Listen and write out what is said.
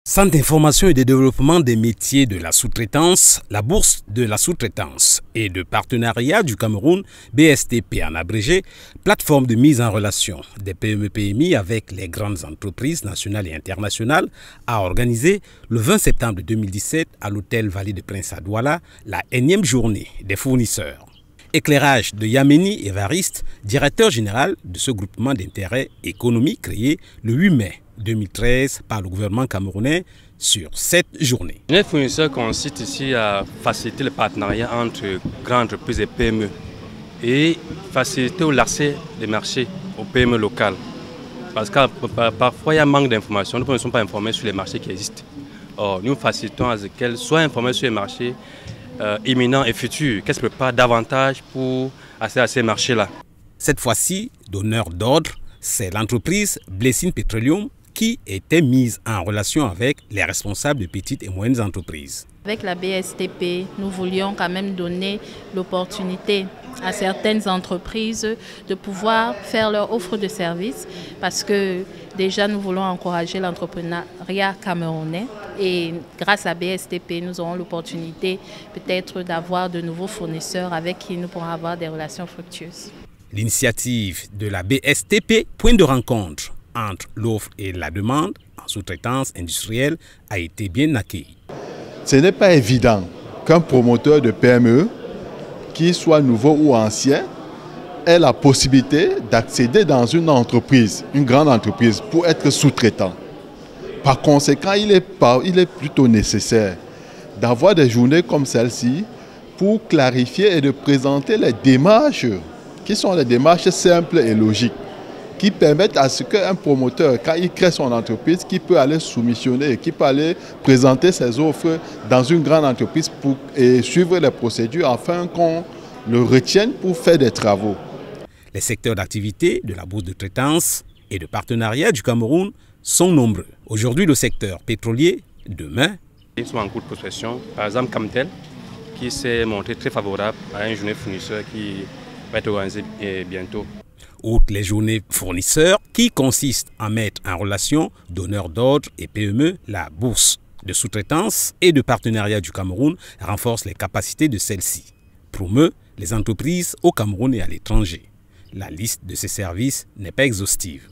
Centre d'information et de développement des métiers de la sous-traitance, la Bourse de la sous-traitance et de partenariat du Cameroun, BSTP en abrégé, plateforme de mise en relation des PME-PMI avec les grandes entreprises nationales et internationales, a organisé le 20 septembre 2017 à l'hôtel Vallée de Prince à Douala la énième journée des fournisseurs. Éclairage de Yameni Évariste, directeur général de ce groupement d'intérêt économique créé le 8 mai 2013 par le gouvernement camerounais sur cette journée. Les fournisseurs consiste ici à faciliter le partenariat entre grandes entreprises et PME et faciliter l'accès des marchés aux PME locales. Parce que parfois il y a un manque d'informations, nous ne sommes pas informés sur les marchés qui existent. Or, nous facilitons à ce qu'elles soient informées sur les marchés imminents et futurs, qu'elles se préparent davantage pour accéder à ces marchés-là. Cette fois-ci, donneur d'ordre, c'est l'entreprise Blessing Petroleum qui était mise en relation avec les responsables de petites et moyennes entreprises. Avec la BSTP, nous voulions quand même donner l'opportunité à certaines entreprises de pouvoir faire leur offre de services parce que déjà nous voulons encourager l'entrepreneuriat camerounais et grâce à BSTP, nous aurons l'opportunité peut-être d'avoir de nouveaux fournisseurs avec qui nous pourrons avoir des relations fructueuses. L'initiative de la BSTP, point de rencontre entre l'offre et la demande en sous-traitance industrielle, a été bien accueillie. Ce n'est pas évident qu'un promoteur de PME, qu'il soit nouveau ou ancien, ait la possibilité d'accéder dans une entreprise, une grande entreprise, pour être sous-traitant. Par conséquent, il est plutôt nécessaire d'avoir des journées comme celle-ci pour clarifier et de présenter les démarches qui sont des démarches simples et logiques, qui permettent à ce qu'un promoteur, quand il crée son entreprise, qui peut aller soumissionner, qui peut aller présenter ses offres dans une grande entreprise et suivre les procédures afin qu'on le retienne pour faire des travaux. Les secteurs d'activité de la bourse de traitance et de partenariat du Cameroun sont nombreux. Aujourd'hui, le secteur pétrolier, demain. Ils sont en cours de prospection. Par exemple, Camtel, qui s'est montré très favorable à une journée fournisseur qui va être organisée bientôt. Outre les journées fournisseurs qui consistent à mettre en relation donneurs d'ordre et PME, la bourse de sous-traitance et de partenariat du Cameroun renforce les capacités de celle-ci, promeut les entreprises au Cameroun et à l'étranger. La liste de ces services n'est pas exhaustive.